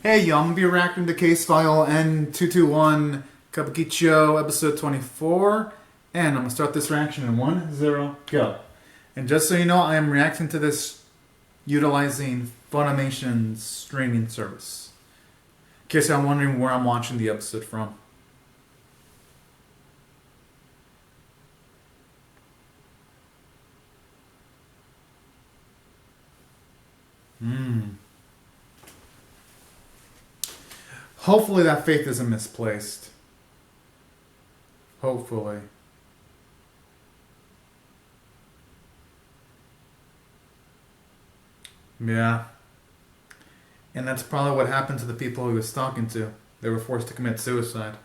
Hey, y'all, I'm gonna be reacting to case file N221 Kabukichou episode 24, and I'm gonna start this reaction in 1-0 go. And just so you know, I am reacting to this utilizing Funimation's streaming service. In case you're wondering where I'm watching the episode from. Hopefully that faith isn't misplaced. Hopefully. Yeah. And that's probably what happened to the people he was talking to. They were forced to commit suicide.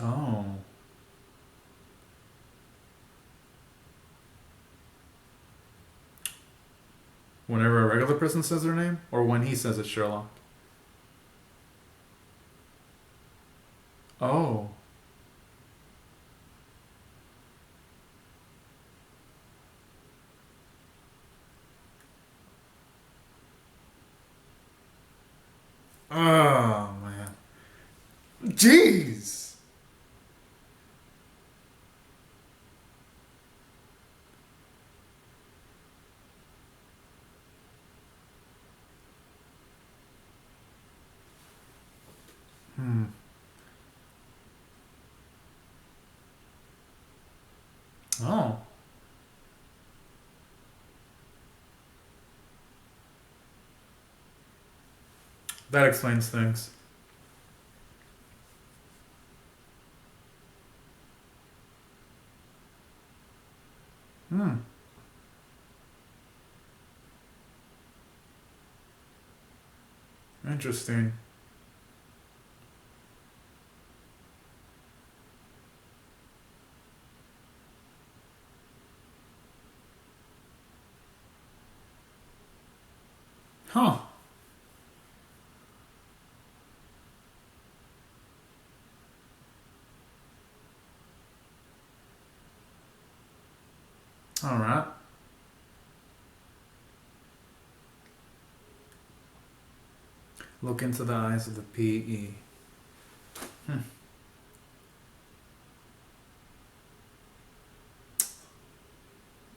Oh. Whenever a regular person says their name? Or when he says it's Sherlock? Oh. Oh, man. Jeez! Oh. That explains things. Interesting. Huh. Alright. Look into the eyes of the PE.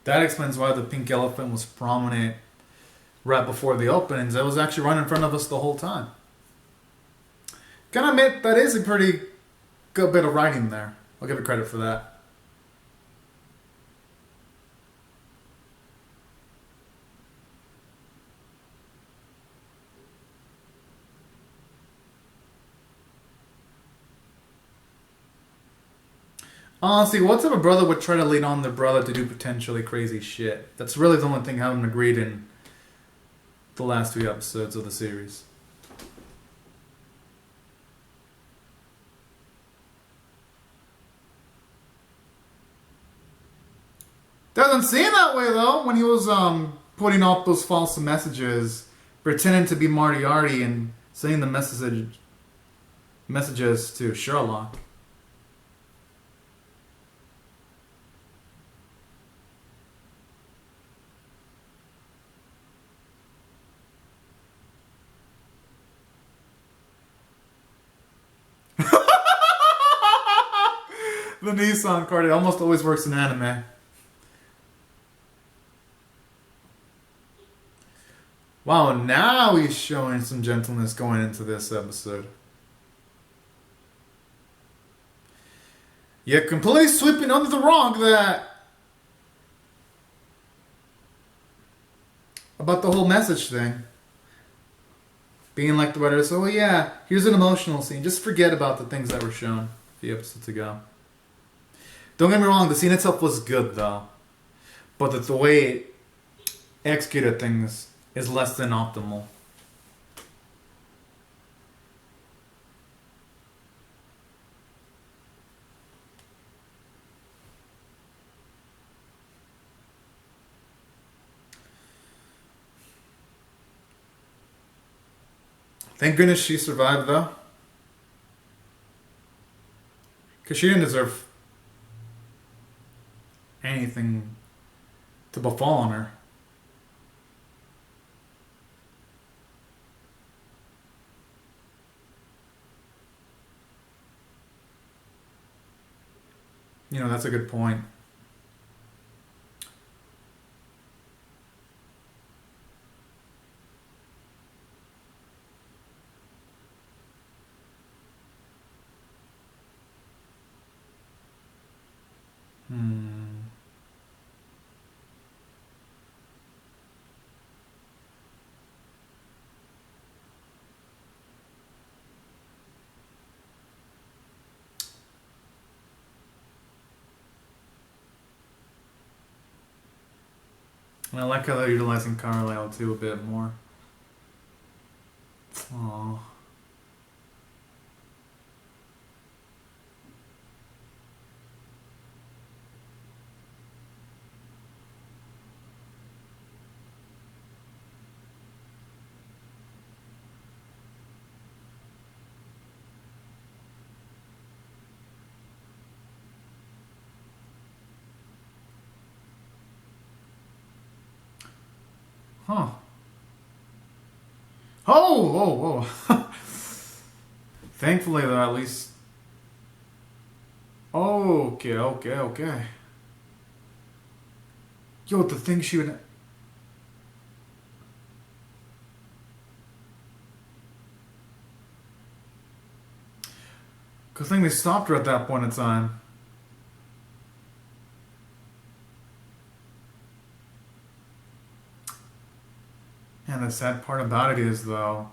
That explains why the pink elephant was prominent right before the openings. It was actually right in front of us the whole time. Gotta admit, that is a pretty good bit of writing there. I'll give it credit for that. Honestly, what type of brother would try to lead on their brother to do potentially crazy shit? That's really the only thing I haven't agreed in the last 2 episodes of the series. Doesn't seem that way though. When he was putting off those false messages, pretending to be Moriarty and sending the messages to Sherlock. The Nissan card, it almost always works in anime. Wow, now he's showing some gentleness going into this episode. Yet completely sweeping under the rug that about the whole message thing. Being like the writer, so yeah, here's an emotional scene. Just forget about the things that were shown a few episodes ago. Don't get me wrong, the scene itself was good though. But the way it executed things is less than optimal. Thank goodness she survived though. Because she didn't deserve anything to befall on her. You know, that's a good point. Hmm. And I like how they're utilizing Carlisle too a bit more. Aww. Huh. Oh, oh. Thankfully, they're at least. Okay, okay, okay. Yo, the thing she would. Good thing they stopped her at that point in time. And the sad part about it is, though.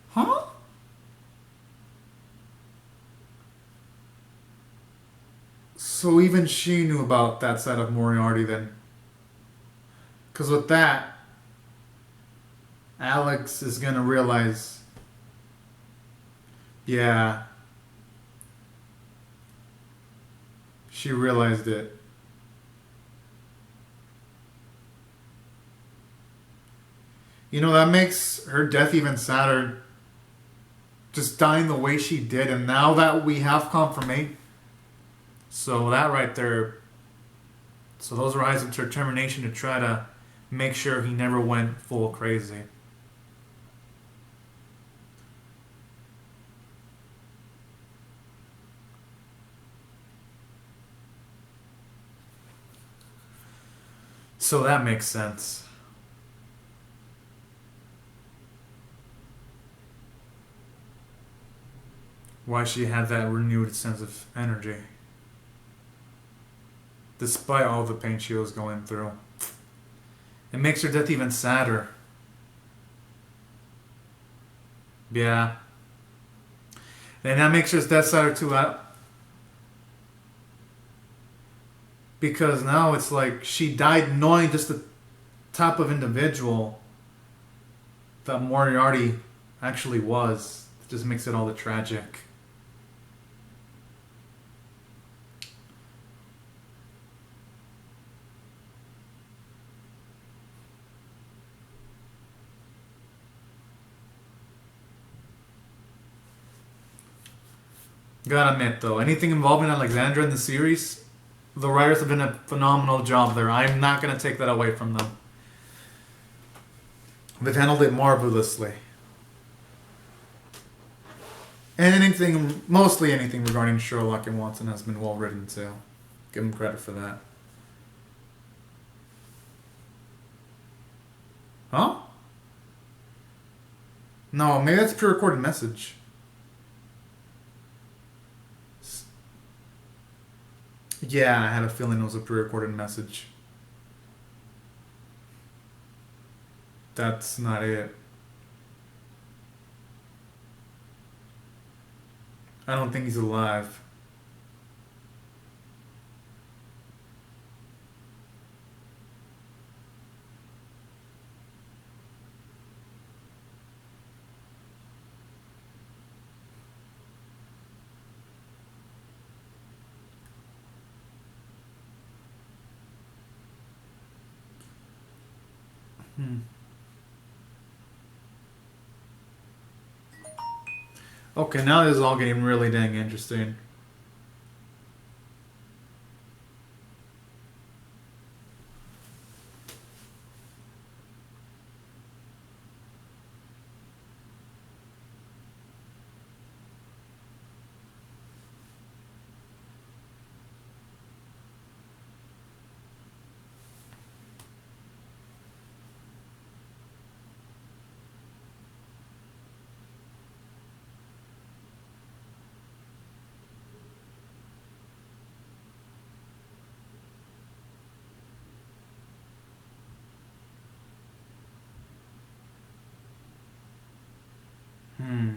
Huh? So even she knew about that side of Moriarty then. Because with that, Alex is gonna realize. Yeah. She realized it. You know, that makes her death even sadder. Just dying the way she did. And now that we have confirmation. So that right there. So those are eyes of determination to try to make sure he never went full crazy. So that makes sense. Why she had that renewed sense of energy. Despite all the pain she was going through. It makes her death even sadder. Yeah. And that makes her death sadder too. Because now it's like she died knowing just the type of individual that Moriarty actually was. It just makes it all the tragic. Gotta admit though, anything involving Alexandra in the series, the writers have done a phenomenal job there. I'm not gonna take that away from them. They've handled it marvelously. And mostly anything regarding Sherlock and Watson has been well written too. Give them credit for that. Huh? No, maybe that's a pre-recorded message. Yeah, I had a feeling it was a pre-recorded message. That's not it. I don't think he's alive. Hmm. Okay, now this is all getting really dang interesting. Hmm.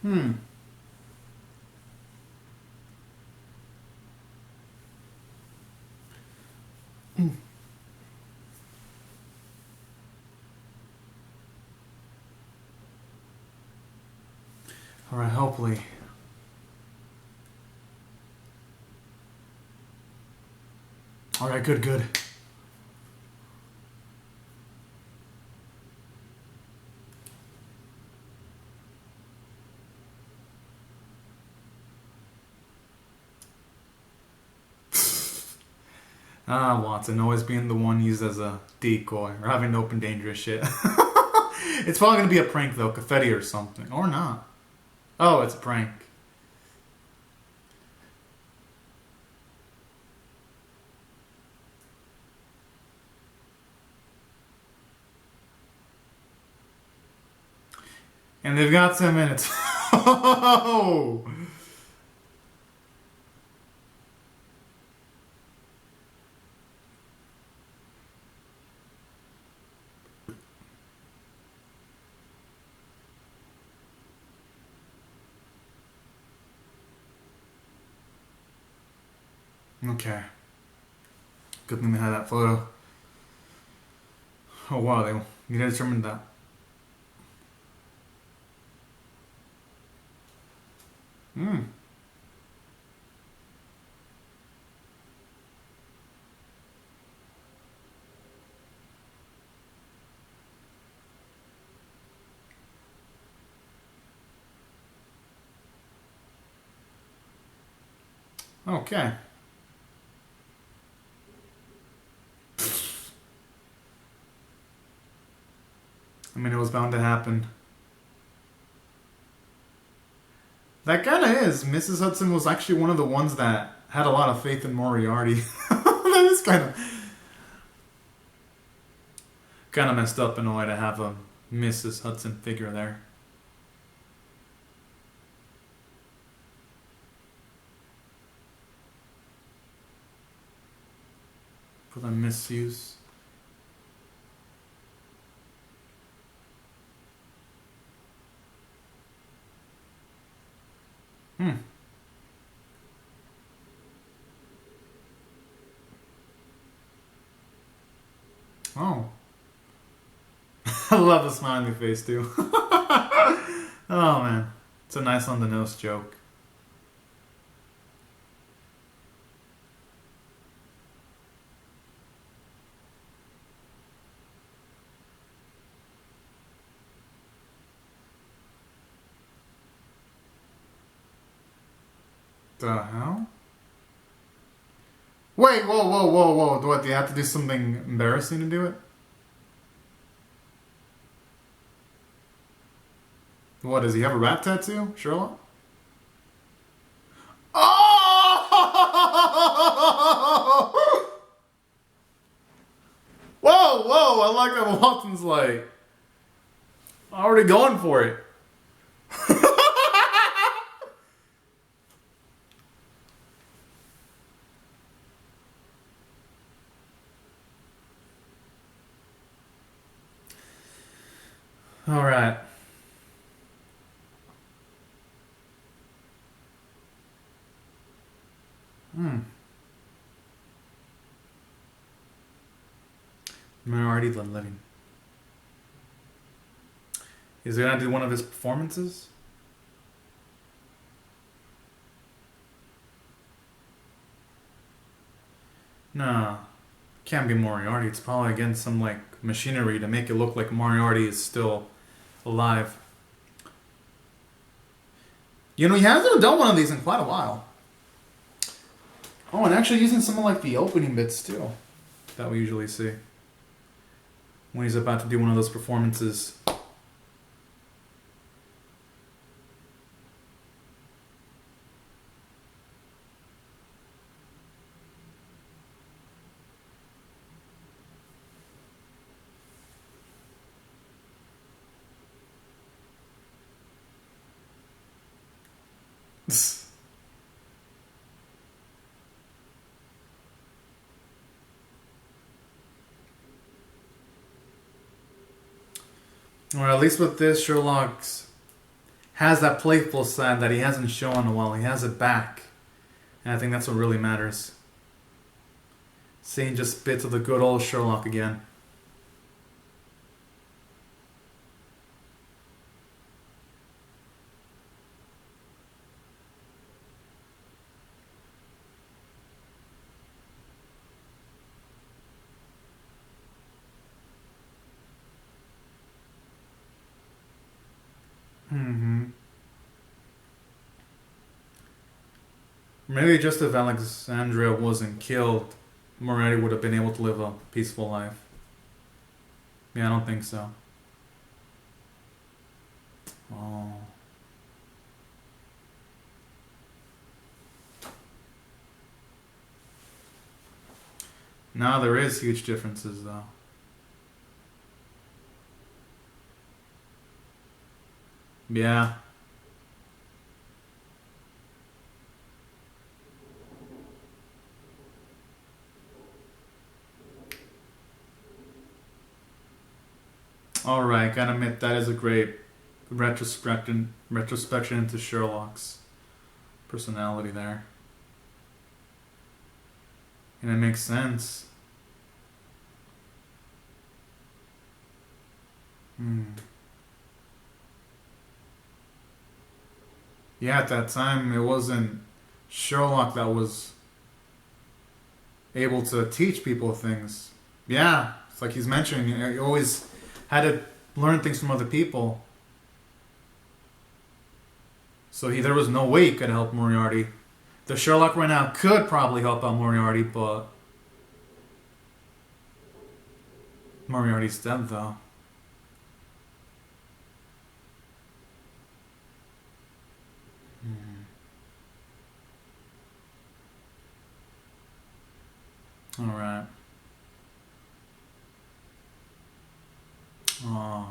Hmm. Alright, hopefully. Alright, good, good. Watson always being the one used as a decoy or having to open dangerous shit. It's probably gonna be a prank though, confetti or something. Or not. Oh, it's a prank. And they've got 10 minutes. Oh! Okay. Good thing they had that photo. Oh wow, they need to determine that. Hmm. Okay. I mean, it was bound to happen. That kind of is. Mrs. Hudson was actually one of the ones that had a lot of faith in Moriarty. That is kind of messed up in a way to have a Mrs. Hudson figure there. For the misuse. Hmm. Oh. I love the smiley face too. Oh man. It's a nice on the nose joke. The hell? Wait, whoa, whoa, whoa, whoa. What, do you have to do something embarrassing to do it? What, does he have a rat tattoo? Sherlock? Oh! Whoa, whoa, I like how Watson's like already going for it. Alright. Hmm. Moriarty the Living. Is he gonna do one of his performances? No. Can't be Moriarty. It's probably against some like machinery to make it look like Moriarty is still alive. You know, he hasn't done one of these in quite a while. Oh, and actually using some of like the opening bits too that we usually see when he's about to do one of those performances. Or at least with this, Sherlock has that playful side that he hasn't shown in a while. He has it back. And I think that's what really matters. Seeing just bits of the good old Sherlock again. Hmm. Maybe just if Alexandria wasn't killed, Moriarty would have been able to live a peaceful life. Yeah, I don't think so. Oh. Now there is huge differences though. Yeah. Alright, gotta admit that is a great retrospection into Sherlock's personality there. And it makes sense. Hmm. Yeah, at that time, it wasn't Sherlock that was able to teach people things. Yeah, it's like he's mentioning, you always had to learn things from other people. So there was no way he could help Moriarty. The Sherlock right now could probably help out Moriarty, but Moriarty's dead though. Alright. Oh.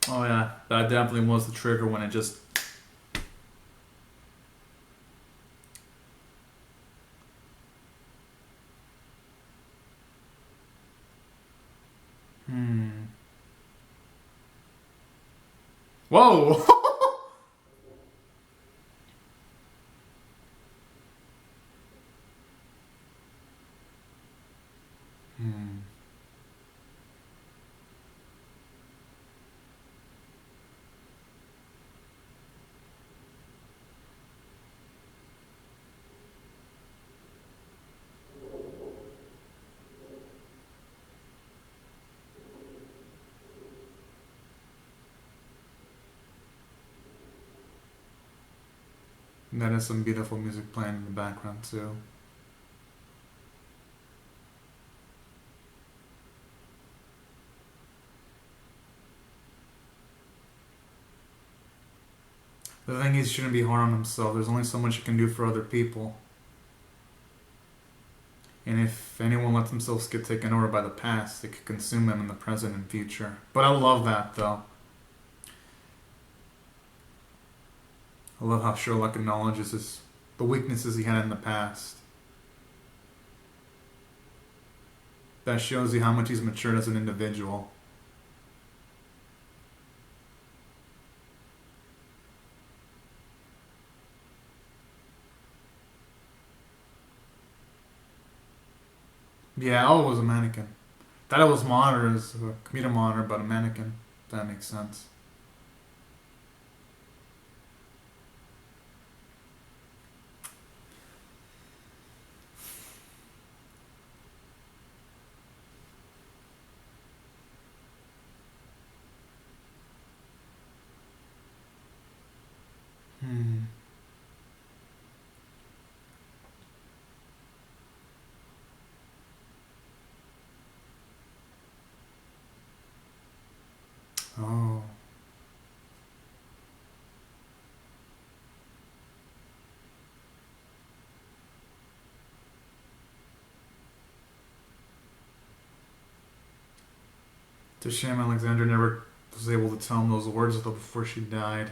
Oh yeah, that definitely was the trigger when it just... Hmm. Whoa! Hmm. That is some beautiful music playing in the background too. The thing is, he shouldn't be hard on himself. There's only so much he can do for other people. And if anyone lets themselves get taken over by the past, it could consume them in the present and future. But I love that, though. I love how Sherlock acknowledges the weaknesses he had in the past. That shows you how much he's matured as an individual. Yeah, oh, it was a mannequin. Thought it was monitor as a computer monitor, but a mannequin. That makes sense. Hmm. Oh. It's a shame Alexandra never was able to tell him those words though before she died.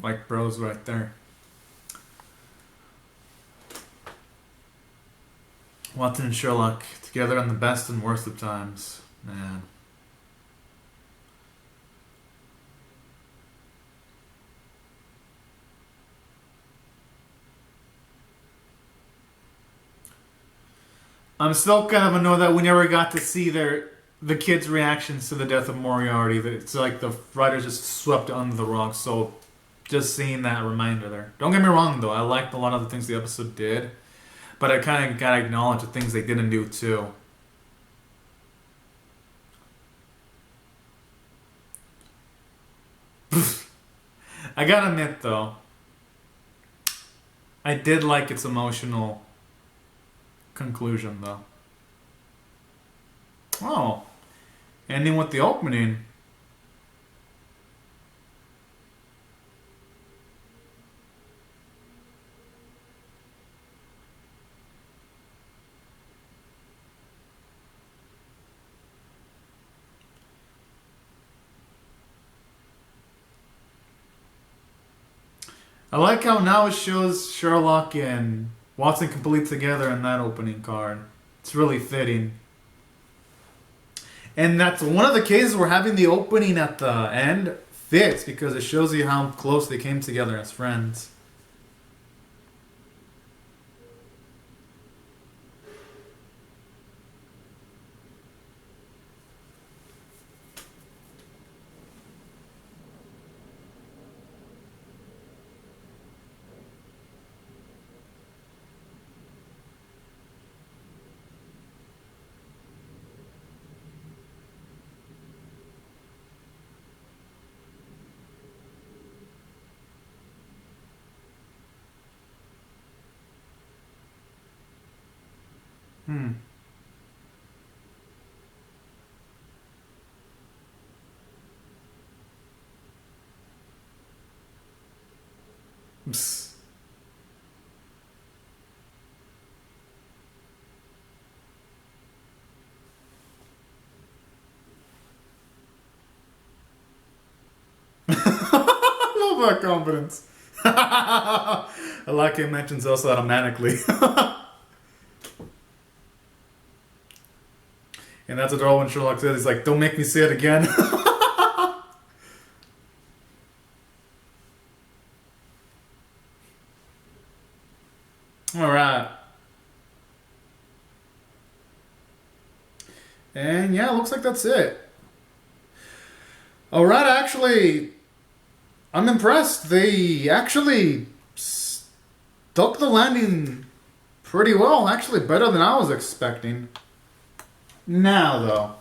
Like bros right there. Watson and Sherlock together on the best and worst of times. Man. I'm still kind of annoyed that we never got to see the kids' reactions to the death of Moriarty. It's like the writers just swept it under the rug. So just seeing that reminder there. Don't get me wrong though, I liked a lot of the things the episode did, but I kind of gotta acknowledge the things they didn't do too. I gotta admit though, I did like its emotional conclusion though. Oh, ending with the opening. I like how now it shows Sherlock and Watson complete together in that opening card. It's really fitting. And that's one of the cases where having the opening at the end fits because it shows you how close they came together as friends. Hmm. Psst. I love that confidence. I like it mentions also automatically. And that's what Darwin Sherlock says. He's like, don't make me say it again. Alright. And yeah, looks like that's it. Alright, actually, I'm impressed. They actually stuck the landing pretty well. Actually, better than I was expecting. Now, though,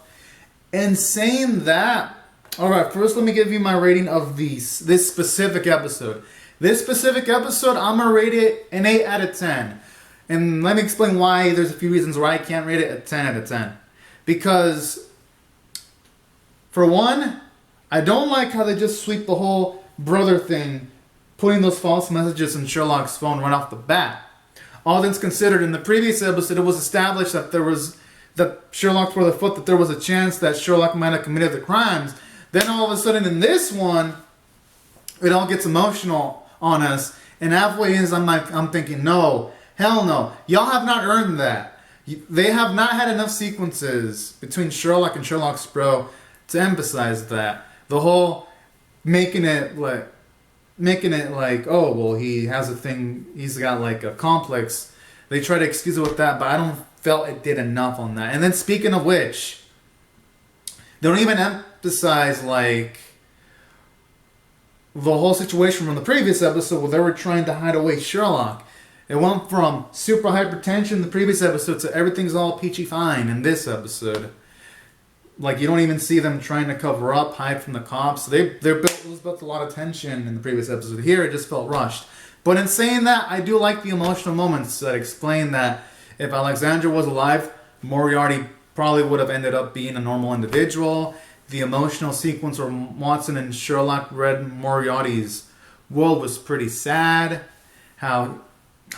in saying that, alright, first let me give you my rating of this specific episode. This specific episode, I'm going to rate it an 8 out of 10. And let me explain why. There's a few reasons why I can't rate it a 10 out of 10. Because, for one, I don't like how they just sweep the whole brother thing, putting those false messages in Sherlock's phone right off the bat. All things considered, in the previous episode, it was established that that Sherlock swore the foot that there was a chance that Sherlock might have committed the crimes. Then all of a sudden in this one, it all gets emotional on us. And halfway in, I'm thinking, no, hell no. Y'all have not earned that. They have not had enough sequences between Sherlock and Sherlock's bro to emphasize that. The whole making it like, oh, well, he has a thing, he's got like a complex. They try to excuse it with that, but I don't felt it did enough on that. And then speaking of which, they don't even emphasize like the whole situation from the previous episode where they were trying to hide away Sherlock. It went from super hypertension in the previous episode to everything's all peachy fine in this episode. Like you don't even see them trying to cover up, hide from the cops. It was built a lot of tension in the previous episode. Here it just felt rushed. But in saying that, I do like the emotional moments that explain that if Alexandra was alive, Moriarty probably would have ended up being a normal individual. The emotional sequence where Watson and Sherlock read Moriarty's world was pretty sad. How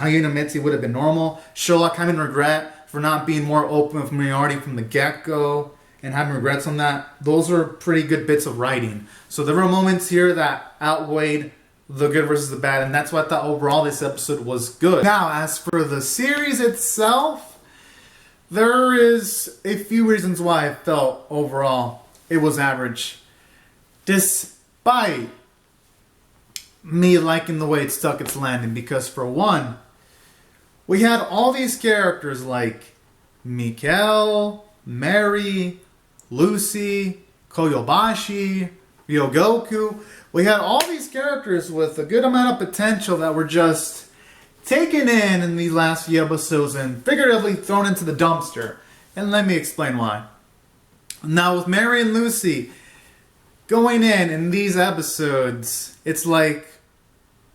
he admits he would have been normal. Sherlock having regret for not being more open with Moriarty from the get-go and having regrets on that. Those are pretty good bits of writing. So there were moments here that outweighed the good versus the bad, and that's why I thought overall this episode was good. Now, as for the series itself, there is a few reasons why I felt overall it was average. Despite me liking the way it stuck its landing, because for one, we had all these characters like Mikkel, Mary, Lucy, Koyobashi, Ryogoku. We had all these characters with a good amount of potential that were just taken in these last few episodes and figuratively thrown into the dumpster. And let me explain why. Now with Mary and Lucy going in these episodes, it's like,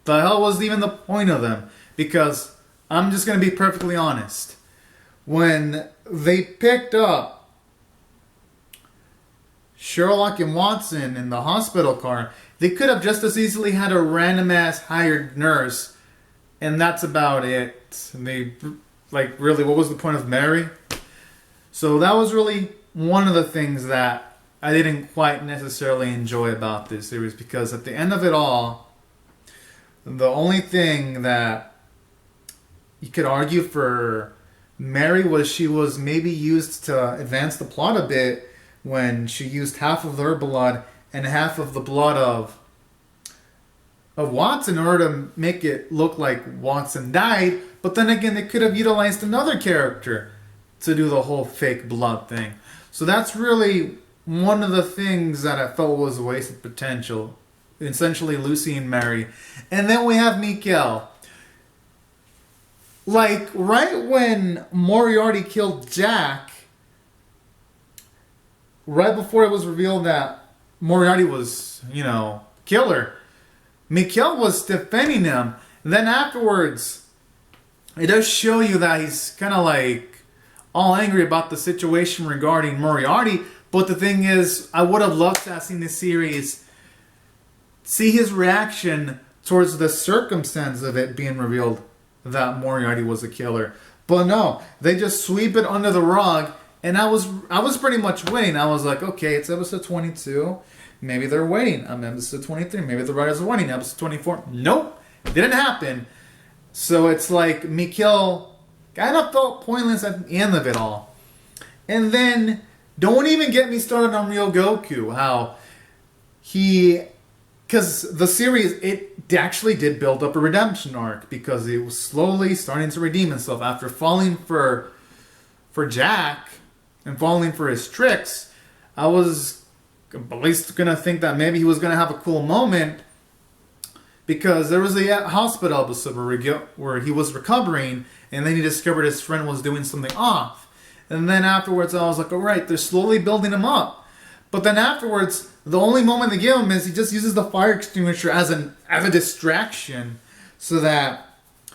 the hell was even the point of them? Because I'm just going to be perfectly honest. When they picked up Sherlock and Watson in the hospital car, they could have just as easily had a random ass hired nurse, and that's about it. And they, like, really, what was the point of Mary? So that was really one of the things that I didn't quite necessarily enjoy about this series, because at the end of it all, the only thing that you could argue for Mary was she was maybe used to advance the plot a bit when she used half of her blood and half of the blood of Watson in order to make it look like Watson died. But then again, they could have utilized another character to do the whole fake blood thing. So that's really one of the things that I felt was a wasted potential. Essentially Lucy and Mary. And then we have Mikkel. Like, right when Moriarty killed Jack, right before it was revealed that Moriarty was, killer, Mikkel was defending him. And then afterwards, it does show you that he's kind of like all angry about the situation regarding Moriarty. But the thing is, I would have loved to have seen this series see his reaction towards the circumstance of it being revealed that Moriarty was a killer. But no, they just sweep it under the rug, and I was pretty much waiting. I was like, okay, it's episode 22. Maybe they're waiting. I'm episode 23. Maybe the writers are waiting. Episode 24. Nope. Didn't happen. So it's like Mikkel kind of felt pointless at the end of it all. And then, don't even get me started on Ryogoku. How he... Because the series, it actually did build up a redemption arc, because he was slowly starting to redeem himself after falling for Jack and falling for his tricks. I was at least going to think that maybe he was going to have a cool moment, because there was a hospital episode where he was recovering, and then he discovered his friend was doing something off. And then afterwards I was like, alright, they're slowly building him up. But then afterwards, the only moment they give him is he just uses the fire extinguisher as a distraction, so that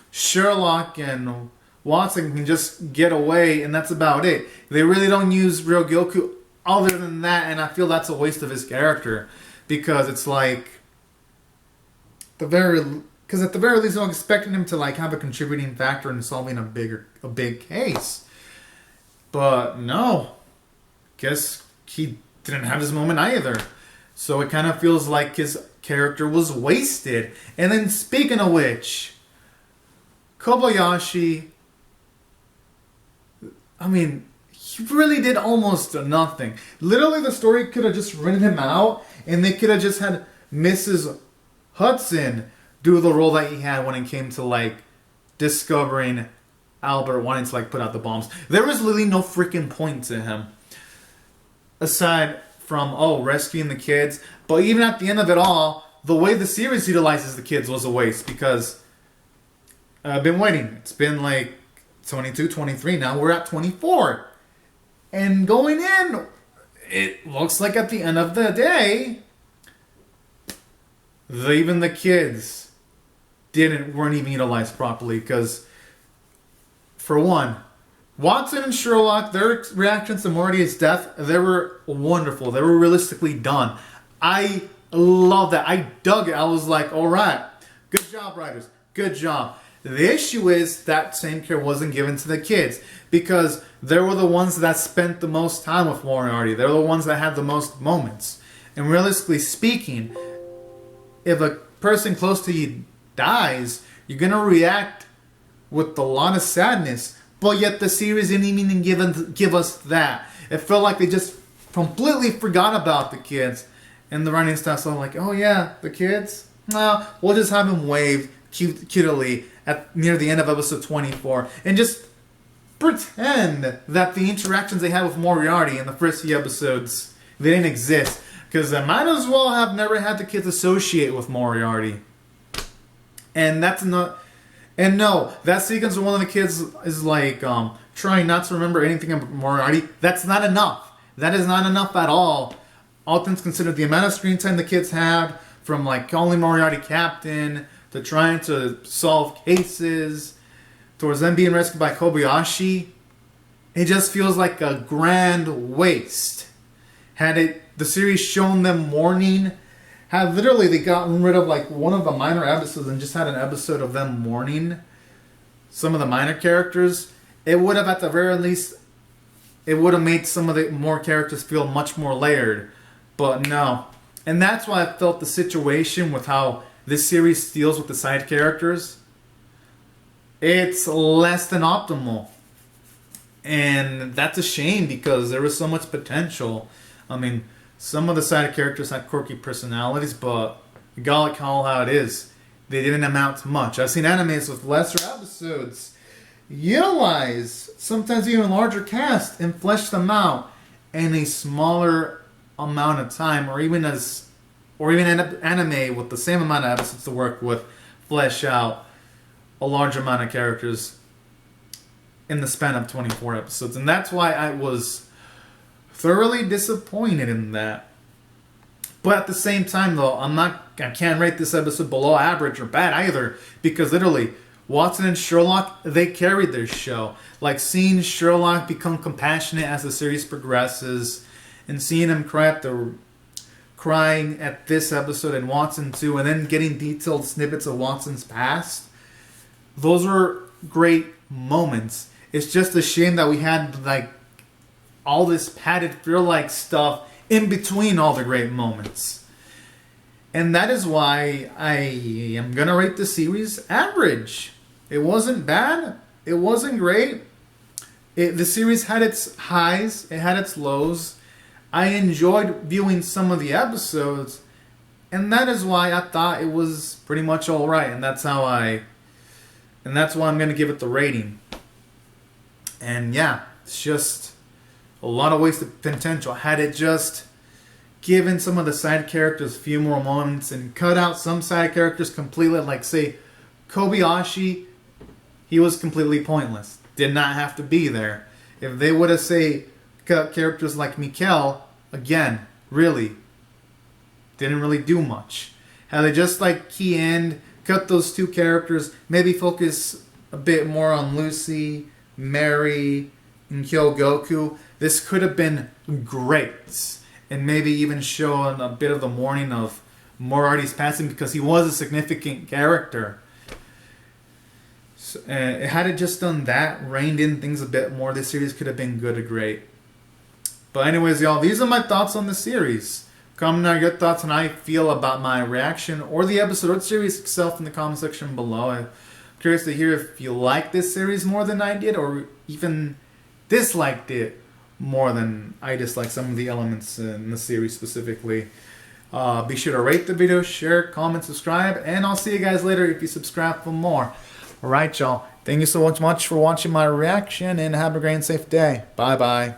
Sherlock and Watson can just get away, and that's about it. They really don't use Ryogoku other than that, and I feel that's a waste of his character, because it's like at the very least I'm expecting him to like have a contributing factor in solving a big case. But no, guess he didn't have his moment either. So it kind of feels like his character was wasted. And then speaking of which, Kobayashi, I mean, he really did almost nothing. Literally the story could have just written him out, and they could have just had Mrs. Hudson do the role that he had when it came to like discovering Albert wanting to like put out the bombs. There was literally no freaking point to him. Aside from, rescuing the kids. But even at the end of it all, the way the series utilizes the kids was a waste, because I've been waiting. It's been like 22, 23. Now we're at 24. And going in, it looks like at the end of the day, even the kids weren't even utilized properly, because for one, Watson and Sherlock, their reactions to Moriarty's death, they were wonderful. They were realistically done. I love that. I dug it. I was like, alright, good job, writers. Good job. The issue is that same care wasn't given to the kids, because they were the ones that spent the most time with Moriarty. They're the ones that had the most moments. And realistically speaking, if a person close to you dies, you're gonna react with a lot of sadness. But yet the series didn't even give us that. It felt like they just completely forgot about the kids. And the writing staff so like, oh yeah, the kids? No, we'll just have them wave cutely near the end of episode 24. And just pretend that the interactions they had with Moriarty in the first few episodes, they didn't exist. Because they might as well have never had the kids associate with Moriarty. And that's not... And no, that sequence where one of the kids is like trying not to remember anything about Moriarty, that's not enough. That is not enough at all. All things considered, the amount of screen time the kids had, from like calling Moriarty captain, to trying to solve cases, towards them being rescued by Kobayashi, it just feels like a grand waste. Had the series shown them mourning, had literally they gotten rid of like one of the minor episodes and just had an episode of them mourning some of the minor characters, it would have at the very least, it would have made some of the more characters feel much more layered. But no. And that's why I felt the situation with how this series deals with the side characters, it's less than optimal. And that's a shame because there was so much potential. I mean, some of the side characters had quirky personalities, but you gotta call how it is. They didn't amount to much. I've seen animes with lesser episodes utilize sometimes even larger cast and flesh them out in a smaller amount of time, or even an anime with the same amount of episodes to work with flesh out a large amount of characters in the span of 24 episodes. And that's why I was thoroughly disappointed in that. But at the same time though, I can't rate this episode below average or bad either, because literally Watson and Sherlock, they carried their show. Like seeing Sherlock become compassionate as the series progresses, and seeing him crying at this episode and Watson too, and then getting detailed snippets of Watson's past. Those were great moments. It's just a shame that we had like all this padded feel-like stuff in between all the great moments. And that is why I am going to rate the series average. It wasn't bad. It wasn't great. The series had its highs. It had its lows. I enjoyed viewing some of the episodes. And that is why I thought it was pretty much alright. And that's why I'm going to give it the rating. And yeah, it's just a lot of wasted potential. Had it just given some of the side characters a few more moments and cut out some side characters completely, like say Kobayashi, he was completely pointless. Did not have to be there. If they would have say cut characters like Mikkel, again, really didn't really do much. Had they just like key in, cut those two characters, maybe focus a bit more on Lucy, Mary, and Kyogoku, this could have been great. And maybe even showing a bit of the mourning of Moriarty's passing, because he was a significant character. So, had it just done that, reined in things a bit more, this series could have been good or great. But anyways, y'all, these are my thoughts on the series. Comment on your thoughts on how you feel about my reaction or the episode or the series itself in the comment section below. I'm curious to hear if you like this series more than I did, or even disliked it more than I disliked some of the elements in the series specifically. Be sure to rate the video, share, comment, subscribe, and I'll see you guys later if you subscribe for more. Alright, y'all. Thank you so much for watching my reaction, and have a great and safe day. Bye-bye.